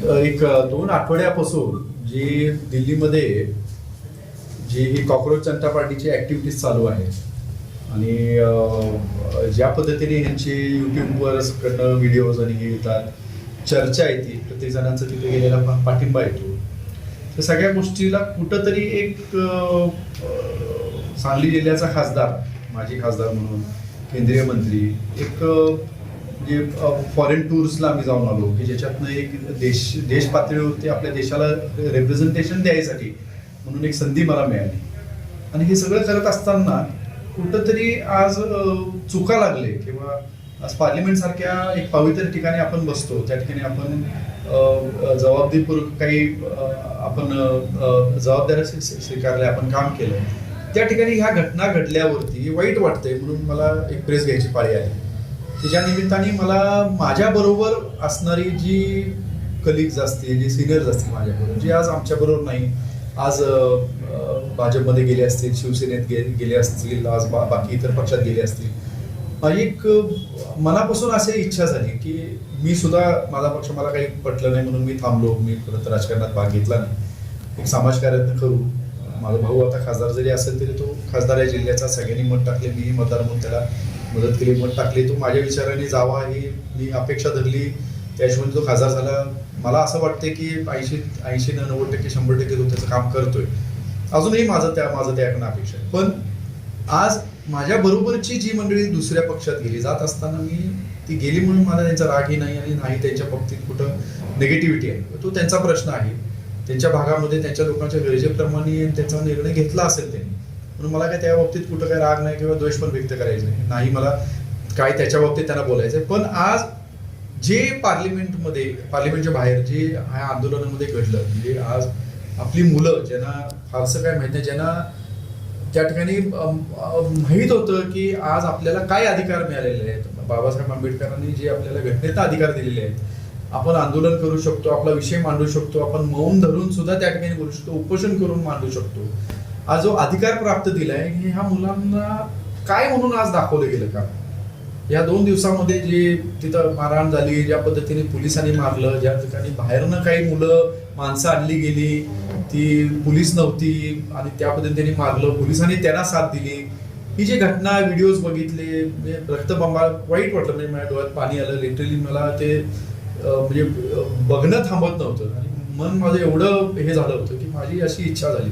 एक 2 आठवड्यापासून जी दिल्लीमध्ये जी ही कॉक्रोच जनता पार्टीची ॲक्टिव्हिटीज चालू आहे आणि ज्या पद्धतीने ह्यांची यूट्यूबवर कडनं व्हिडिओज आणि हे येतात, चर्चा येते, प्रत्येक जणांचा तिथे गेलेला पाठिंबा येतो, तर सगळ्या गोष्टीला कुठंतरी एक सांगली जिल्ह्याचा खासदार, माजी खासदार म्हणून केंद्रीय मंत्री, एक म्हणजे फॉरेन टूर्सला आम्ही जाऊन आलो की ज्याच्यातनं एक देश पातळीवरती आपल्या देशाला रिप्रेझेंटेशन द्यायसाठी म्हणून एक संधी मला मिळाली. आणि हे सगळं करत असताना कुठंतरी आज चुका लागले किंवा आज पार्लिमेंट सारख्या एक पवित्र ठिकाणी आपण बसतो, त्या ठिकाणी आपण जबाबदारीपूर्वक काही आपण जबाबदाऱ्या स्वीकारल्या, आपण काम केलं, त्या ठिकाणी ह्या घटना घडल्यावरती वाईट वाटतंय. म्हणून मला एक प्रेस घ्यायची पाळी आली की ज्या निमित्ताने मला माझ्याबरोबर असणारी जी कलिग्स असतील, जी सिनियर्स असतील माझ्याबरोबर, जी आज आमच्याबरोबर नाही, आज भाजपमध्ये गेले असतील, शिवसेनेत गेले असतील, आज बाकी इतर पक्षात गेले असतील, माझी एक मनापासून अशी इच्छा झाली की मी सुद्धा, माझा पक्ष मला काही पटलं नाही म्हणून मी थांबलो, मी परत राजकारणात भाग घेतला नाही, एक समाजकार्य करू. माझा भाऊ आता खासदार जरी असेल तरी तो खासदार या जिल्ह्याचा, सगळ्यांनी मत टाकले, मी मतदार म्हणून त्याला मदत केली, मत टाकली, तो माझ्या विचाराने जावा ही मी अपेक्षा धरली, त्या हिशोबाने तो खासदार झाला. मला असं वाटतं की 80 न 90% 100% तो त्याचं काम करतोय. अजूनही माझं त्याकडनं अपेक्षा आहे. पण आज माझ्या बरोबरची जी मंडळी दुसऱ्या पक्षात गेली, जात असताना मी ती गेली म्हणून मला त्यांचा रागही नाही आणि नाही त्यांच्या बाबतीत कुठं निगेटिव्हिटी आहे, तो त्यांचा प्रश्न आहे. त्यांच्या भागामध्ये त्यांच्या लोकांच्या गरजेप्रमाणे त्यांचा निर्णय घेतला असेल त्यांनी, म्हणून मला काय त्या बाबतीत कुठं काय राग नाही किंवा द्वेष पण व्यक्त करायचं नाही, मला काय त्याच्या बाबतीत त्यांना बोलायचं आहे. पण आज जे पार्लिमेंटच्या बाहेर जे ह्या आंदोलनामध्ये घडलं, म्हणजे आज आपली मुलं, ज्यांना फारसं काय माहिती नाही, ज्यांना त्या ठिकाणी माहीत होतं की आज आपल्याला काय अधिकार मिळालेले आहेत, बाबासाहेब आंबेडकरांनी जे आपल्याला घटनेत अधिकार दिलेले आहेत, आपण आंदोलन करू शकतो, आपला विषय मांडू शकतो, आपण मौन धरून सुद्धा त्या ठिकाणी बोलू शकतो, उपोषण करून मांडू शकतो, आज जो अधिकार प्राप्त दिलाय हे ह्या मुलांना काय म्हणून आज दाखवलं गेलं का? या 2 दिवसामध्ये जे तिथं मारहाण झाली, ज्या पद्धतीने पोलिसांनी मारलं, ज्या ठिकाणी बाहेरनं काही माणसं आणली गेली, ती पोलीस नव्हती आणि त्या पद्धतीने मारलं, पोलिसांनी त्यांना साथ दिली, ही जी घटना व्हिडिओज बघितले, रक्तबंबाळ, वाईट वाटलं. म्हणजे माझ्या डोळ्यात पाणी आलं, लिटरली मला ते म्हणजे बघणं थांबत नव्हतं आणि मन माझं एवढं हे झालं होतं की माझी अशी इच्छा झाली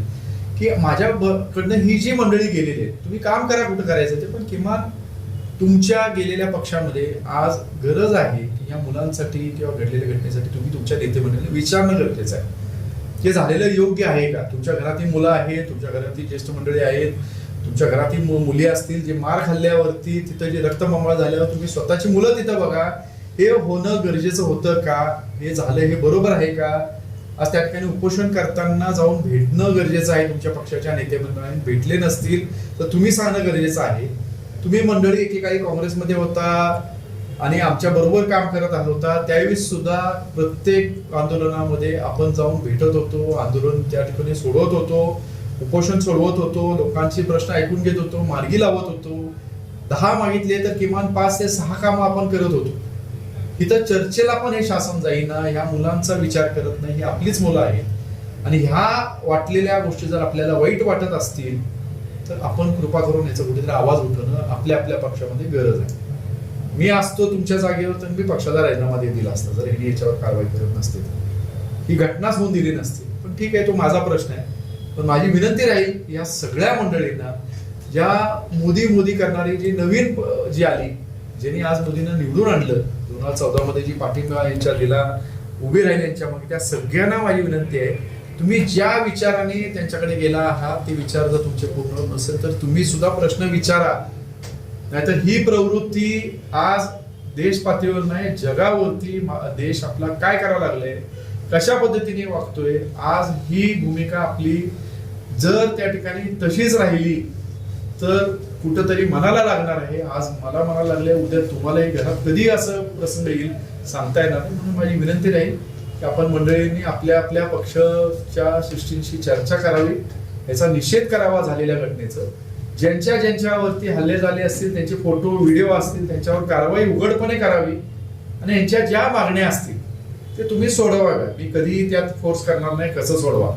की माझ्याकडनं ही जी मंडळी गेलेली आहे, तुम्ही काम करा कुठं करायचं ते, पण किमान तुमच्या गेलेल्या पक्षामध्ये आज गरज आहे की या मुलांसाठी किंवा घडलेल्या घटनेसाठी तुम्ही तुमच्या नेते मंडळीला विचारणं गरजेचं आहे. हे झालेलं योग्य आहे का? तुमच्या घरातील मुलं आहेत, तुमच्या घरातील ज्येष्ठ मंडळी आहेत, तुमच्या घरातील मुली असतील, जे मार खाल्ल्यावरती तिथं जे रक्तबंबाळ झाल्यावर तुम्ही स्वतःची मुलं तिथं बघा, हे होणं गरजेचं होतं का? हे झालं, हे बरोबर आहे का? आज त्या ठिकाणी उपोषण करताना जाऊन भेटणं गरजेचं आहे. तुमच्या पक्षाच्या नेते मंडळांनी भेटले नसतील तर तुम्ही सांगणं गरजेचं आहे. तुम्ही मंडळी एकेकाळी काँग्रेसमध्ये होता आणि आमच्या बरोबर काम करत होता, त्यावेळी सुद्धा प्रत्येक आंदोलनामध्ये आपण जाऊन भेटत होतो, आंदोलन त्या ठिकाणी सोडवत होतो, उपोषण सोडवत होतो, लोकांचे प्रश्न ऐकून घेत होतो, मार्गी लावत होतो. 10 मागितले तर किमान 5 ते 6 कामं आपण करत होतो. इथं चर्चेला पण हे शासन जाईना, ह्या मुलांचा विचार करत नाही, ही आपलीच मुलं आहेत आणि ह्या वाटलेल्या गोष्टी जर आपल्याला वाईट वाटत असतील तर आपण कृपा करून याचा कुठेतरी आवाज उठवणं आपल्या पक्षामध्ये गरज आहे. मी असतो तुमच्या जागेवर तर मी पक्षाचा राजीनामा दिला असता जर यांनी याच्यावर कारवाई करत नसते, ही घटनाच होऊन दिली नसती. पण ठीक आहे, तो माझा प्रश्न आहे. पण माझी विनंती राहील या सगळ्या मंडळींना, ज्या मोदी करणारी जी नवीन जी आली, ज्यांनी आज मोदींना निवडून आणलं, 2014 मध्ये जी पाठिंबा यांच्या दिला, उभे राहिले यांच्या मागे, त्या सगळ्यांना माझी विनंती आहे, तुम्ही ज्या विचाराने त्यांच्याकडे गेला आहात ते विचार जर तुमचे पूर्ण नसेल तर तुम्ही सुद्धा प्रश्न विचारा. नाहीतर ही प्रवृत्ती आज देश पातळीवर नाही, जगावरती देश आपला काय करायला लागलाय, कशा पद्धतीने वागतोय, आज ही भूमिका आपली जर त्या ठिकाणी तशीच राहिली तर कुठंतरी मनाला लागणार आहे. आज मला म्हणायला लागले, उद्या तुम्हालाही घरात कधी असं प्रसंग येईल सांगता येणार नाही. म्हणून माझी विनंती राहील की आपण मंडळींनी आपल्या पक्षाच्या सृष्टींशी चर्चा करावी, याचा निषेध करावा झालेल्या घटनेचं. ज्यांच्यावरती हल्ले झाले असतील त्यांचे फोटो व्हिडिओ असतील त्यांच्यावर कारवाई उघडपणे करावी आणि यांच्या ज्या मागण्या असतील ते तुम्ही सोडवाव्या. मी कधीही त्यात फोर्स करणार नाही कसं सोडवा,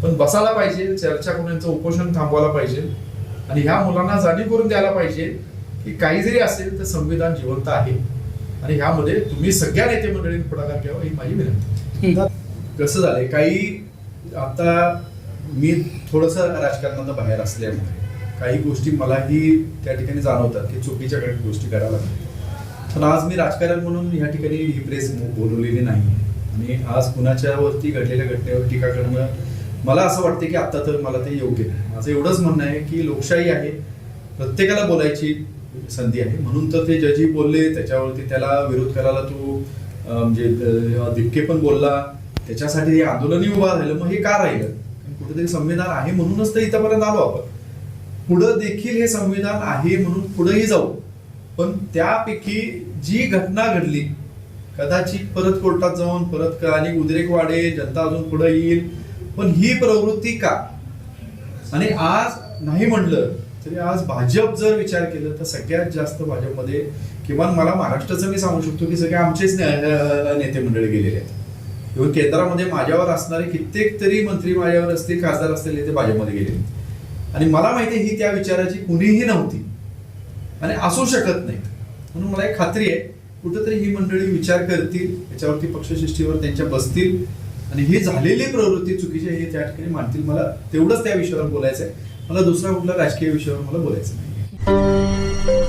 पण बसायला पाहिजे, चर्चा करून यांचं उपोषण थांबवायला पाहिजे आणि ह्या मुलांना जाणीव करून द्यायला पाहिजे की काही जरी असेल तर संविधान जिवंत आहे आणि ह्यामध्ये तुम्ही सगळ्या नेते मंडळींनी पुढाकार घ्यावा ही माझी विनंती. कसं झालंय, काही आता मी थोडंसं राजकारणातून बाहेर असल्यामुळे काही गोष्टी मलाही त्या ठिकाणी जाणवतात की चुकीच्या काही गोष्टी करायला लागतात. पण आज मी राजकारण म्हणून या ठिकाणी ही प्रेस बोलवलेली नाही आणि आज कुणाच्या वरती घडलेल्या घटनेवर टीका करणं मला असं वाटतं की आता तर मला ते योग्य नाही. माझं एवढंच म्हणणं आहे की लोकशाही आहे, प्रत्येकाला बोलायची संधी आहे, म्हणून तर ते जजी बोलले त्याच्यावरती त्याला विरोध करायला तो म्हणजे दिपके पण बोलला, त्याच्यासाठी हे आंदोलनही उभा राहिलं. मग हे का राहिलं? कुठेतरी संविधान आहे म्हणूनच तर इथपर्यंत आलो आपण. पुढं देखील हे संविधान आहे म्हणून पुढेही जाऊ, पण त्यापैकी जी घटना घडली कदाचित परत कोर्टात जाऊन परत आणि उद्रेक वाढेल, जनता अजून पुढे येईल, पण ही प्रवृत्ती का? आणि आज नाही म्हणलं तरी आज भाजप जर विचार केला तर सगळ्यात जास्त भाजपमध्ये किमान मला महाराष्ट्राचं मी सांगू शकतो की सगळे आमचेच नेते मंडळी गेलेले आहेत. किंवा केंद्रामध्ये माझ्यावर असणारे कित्येक तरी मंत्री माझ्यावर असतील, खासदार असतील, ते भाजपमध्ये गेले आणि मला माहिती आहे ही त्या विचाराची कुणीही नव्हती आणि असू शकत नाही. म्हणून मला एक खात्री आहे कुठंतरी ही मंडळी विचार करतील, याच्यावरती पक्षश्रेष्ठीवर त्यांच्या बसतील आणि ही झालेली प्रवृत्ती चुकीची आहे हे त्या ठिकाणी मानतील. मला तेवढंच त्या विषयावर बोलायचं आहे, मला दुसरा कुठला राजकीय विषयावर मला बोलायचं नाही.